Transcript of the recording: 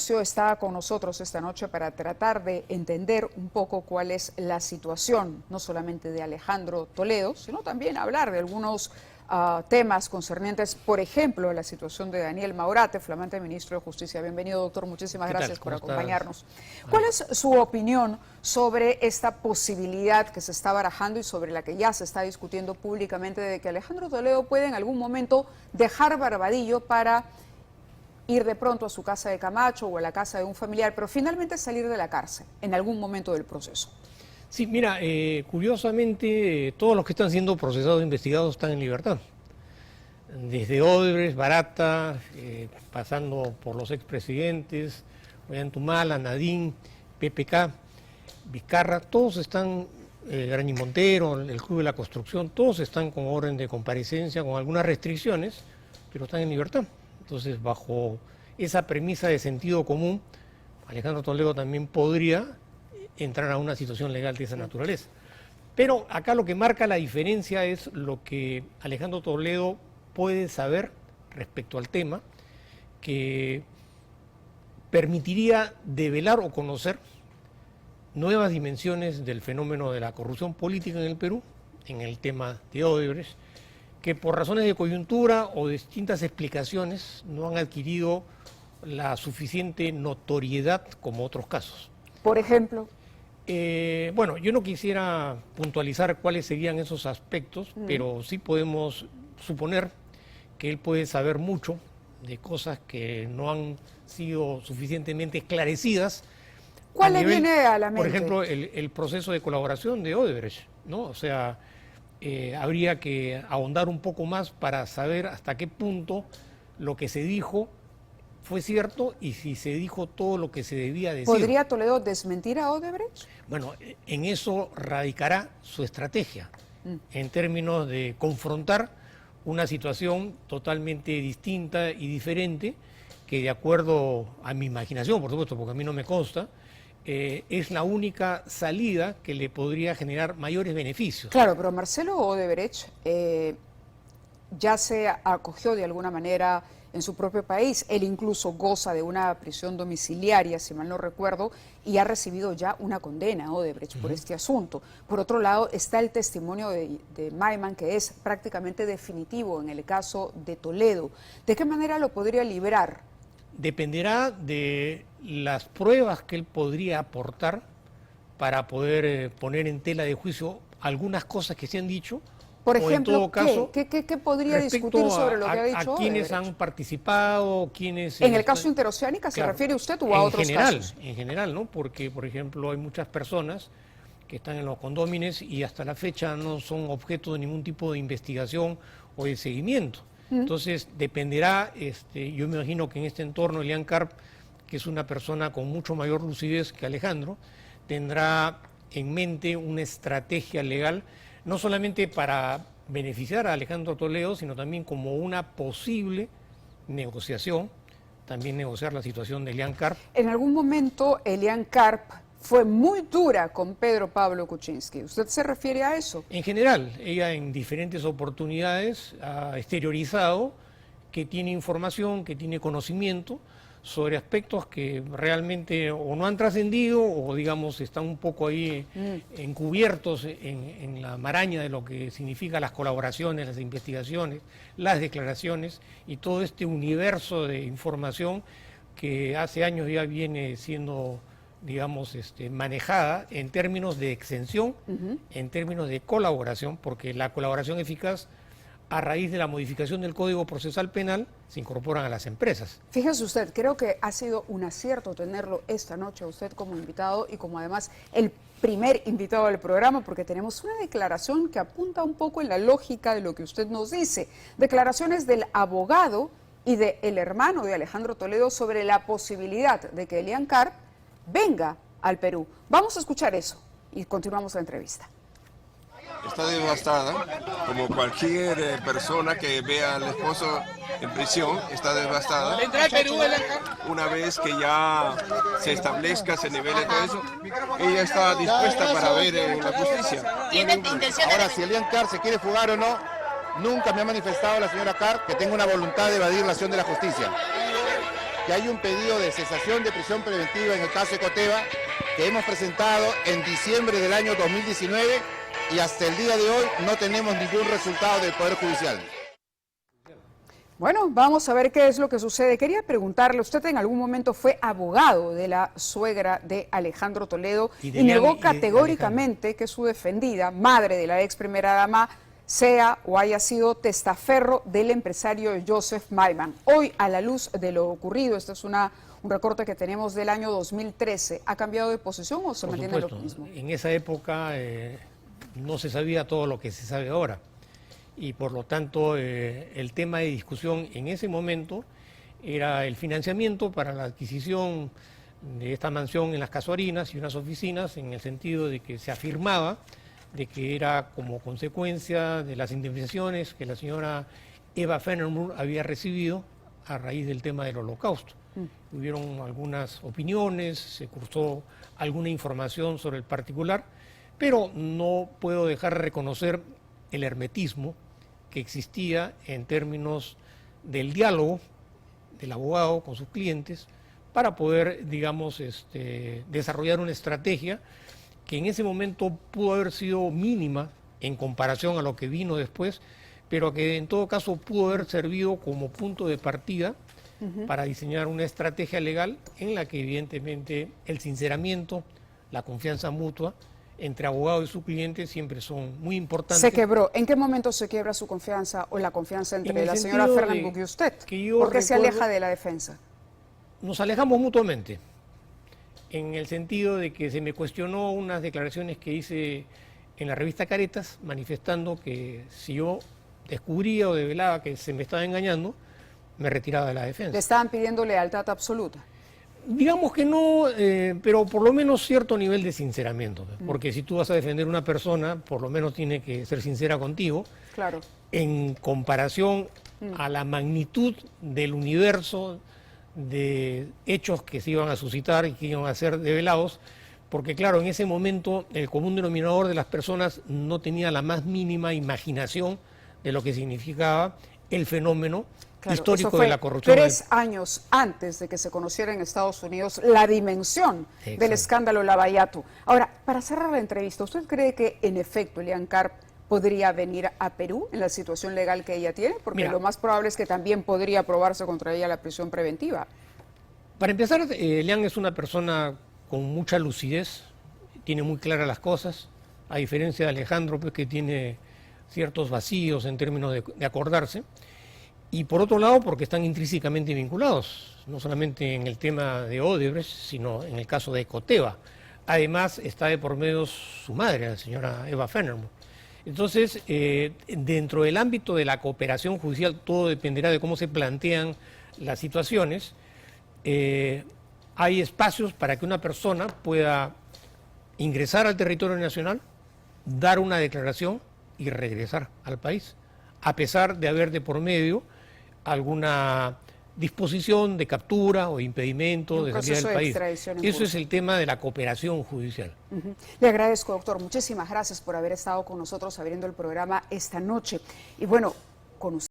Comercio está con nosotros esta noche para tratar de entender un poco cuál es la situación, no solamente de Alejandro Toledo, sino también hablar de algunos temas concernientes, por ejemplo, la situación de Daniel Maurate, flamante ministro de Justicia. Bienvenido, doctor. Muchísimas gracias por acompañarnos. ¿Cuál es su opinión sobre esta posibilidad que se está barajando y sobre la que ya se está discutiendo públicamente de que Alejandro Toledo puede en algún momento dejar Barbadillo para ir de pronto a su casa de Camacho o a la casa de un familiar, pero finalmente salir de la cárcel en algún momento del proceso? Sí, mira, curiosamente todos los que están siendo procesados e investigados están en libertad. Desde Odebrecht, Barata, pasando por los expresidentes, Ollantumala, Nadine, PPK, Vizcarra, todos están, Grañi Montero, el Club de la Construcción, todos están con orden de comparecencia, con algunas restricciones, pero están en libertad. Entonces, bajo esa premisa de sentido común, Alejandro Toledo también podría entrar a una situación legal de esa naturaleza. Pero acá lo que marca la diferencia es lo que Alejandro Toledo puede saber respecto al tema, que permitiría develar o conocer nuevas dimensiones del fenómeno de la corrupción política en el Perú, en el tema de Odebrecht, que por razones de coyuntura o distintas explicaciones no han adquirido la suficiente notoriedad como otros casos. Por ejemplo. Bueno, yo no quisiera puntualizar cuáles serían esos aspectos, pero sí podemos suponer que él puede saber mucho de cosas que no han sido suficientemente esclarecidas. ¿Cuál le viene a la mente? Por ejemplo, el proceso de colaboración de Odebrecht, ¿no? O sea, habría que ahondar un poco más para saber hasta qué punto lo que se dijo fue cierto y si se dijo todo lo que se debía decir. ¿Podría Toledo desmentir a Odebrecht? Bueno, en eso radicará su estrategia, en términos de confrontar una situación totalmente distinta y diferente, que de acuerdo a mi imaginación, por supuesto, porque a mí no me consta, es la única salida que le podría generar mayores beneficios. Claro, pero Marcelo Odebrecht ya se acogió de alguna manera en su propio país. Él incluso goza de una prisión domiciliaria, si mal no recuerdo, y ha recibido ya una condena, Odebrecht, por este asunto. Por otro lado, está el testimonio de Maiman, que es prácticamente definitivo en el caso de Toledo. ¿De qué manera lo podría liberar? Dependerá de las pruebas que él podría aportar para poder poner en tela de juicio algunas cosas que se han dicho. Por ejemplo, en todo caso, ¿qué podría discutir sobre lo que ha dicho a quienes Odebrecht? han participado, quienes... ¿En el caso Interoceánica se refiere usted o a otros casos? En general, ¿no? Porque, por ejemplo, hay muchas personas que están en los condómines y hasta la fecha no son objeto de ningún tipo de investigación o de seguimiento. Entonces, dependerá, yo me imagino que en este entorno Elian Karp, que es una persona con mucho mayor lucidez que Alejandro, tendrá en mente una estrategia legal, no solamente para beneficiar a Alejandro Toledo, sino también como una posible negociación, también negociar la situación de Elian Karp. En algún momento Elian Karp fue muy dura con Pedro Pablo Kuczynski. ¿Usted se refiere a eso? En general, ella en diferentes oportunidades ha exteriorizado que tiene información, que tiene conocimiento sobre aspectos que realmente o no han trascendido o, digamos, están un poco ahí encubiertos en la maraña de lo que significan las colaboraciones, las investigaciones, las declaraciones y todo este universo de información que hace años ya viene siendo, digamos, manejada en términos de exención, en términos de colaboración, porque la colaboración eficaz, a raíz de la modificación del Código Procesal Penal, se incorporan a las empresas. Fíjese usted, creo que ha sido un acierto tenerlo esta noche a usted como invitado y como además el primer invitado del programa, porque tenemos una declaración que apunta un poco en la lógica de lo que usted nos dice. Declaraciones del abogado y del hermano de Alejandro Toledo sobre la posibilidad de que Elian Karp venga al Perú. Vamos a escuchar eso y continuamos la entrevista. Está devastada, como cualquier persona que vea al esposo en prisión, está devastada. Una vez que ya se establezca, se nivele todo eso, ella está dispuesta para ver la justicia. Ahora, si Elian Karp se quiere fugar o no, nunca me ha manifestado la señora Karp que tenga una voluntad de evadir la acción de la justicia. que hay un pedido de cesación de prisión preventiva en el caso de Ecoteva que hemos presentado en diciembre del año 2019 y hasta el día de hoy no tenemos ningún resultado del Poder Judicial. Bueno, vamos a ver qué es lo que sucede. Quería preguntarle, usted en algún momento fue abogado de la suegra de Alejandro Toledo y negó categóricamente que su defendida, madre de la ex primera dama, sea o haya sido testaferro del empresario Joseph Maiman. Hoy, a la luz de lo ocurrido, esto es un recorte que tenemos del año 2013, ¿ha cambiado de posición o se mantiene lo mismo? En esa época no se sabía todo lo que se sabe ahora. Y por lo tanto el tema de discusión en ese momento era el financiamiento para la adquisición de esta mansión en Las Casuarinas y unas oficinas, en el sentido de que se afirmaba de que era como consecuencia de las indemnizaciones que la señora Eva Fennemoore había recibido a raíz del tema del Holocausto. Hubieron algunas opiniones, se cursó alguna información sobre el particular, pero no puedo dejar de reconocer el hermetismo que existía en términos del diálogo del abogado con sus clientes para poder, digamos, desarrollar una estrategia que en ese momento pudo haber sido mínima en comparación a lo que vino después, pero que en todo caso pudo haber servido como punto de partida para diseñar una estrategia legal en la que evidentemente el sinceramiento, la confianza mutua entre abogado y su cliente siempre son muy importantes. Se quebró. ¿En qué momento se quiebra su confianza o la confianza entre la señora Fernanbuc y usted? ¿Por qué se aleja de la defensa? Nos alejamos mutuamente, en el sentido de que se me cuestionó unas declaraciones que hice en la revista Caretas, manifestando que si yo descubría o develaba que se me estaba engañando, me retiraba de la defensa. ¿Le estaban pidiendo lealtad absoluta? Digamos que no, pero por lo menos cierto nivel de sinceramiento, porque si tú vas a defender a una persona, por lo menos tiene que ser sincera contigo. Claro. En comparación a la magnitud del universo de hechos que se iban a suscitar y que iban a ser develados, porque claro, en ese momento el común denominador de las personas no tenía la más mínima imaginación de lo que significaba el fenómeno histórico de la corrupción. 3 años antes de que se conociera en Estados Unidos la dimensión del escándalo Lavallato. Ahora, para cerrar la entrevista, ¿usted cree que en efecto Elian Karp podría venir a Perú en la situación legal que ella tiene? Porque lo más probable es que también podría aprobarse contra ella la prisión preventiva. Para empezar, Elian es una persona con mucha lucidez, tiene muy claras las cosas, a diferencia de Alejandro, pues, que tiene ciertos vacíos en términos de acordarse. Y por otro lado, porque están intrínsecamente vinculados, no solamente en el tema de Odebrecht, sino en el caso de Ecoteva. Además, está de por medio su madre, la señora Eva Fennemoore. Entonces, dentro del ámbito de la cooperación judicial, todo dependerá de cómo se plantean las situaciones. Hay espacios para que una persona pueda ingresar al territorio nacional, dar una declaración y regresar al país, a pesar de haber de por medio alguna disposición de captura o impedimento de salida del país. Eso es el tema de la cooperación judicial. Le agradezco, doctor. Muchísimas gracias por haber estado con nosotros abriendo el programa esta noche. Y bueno, con usted.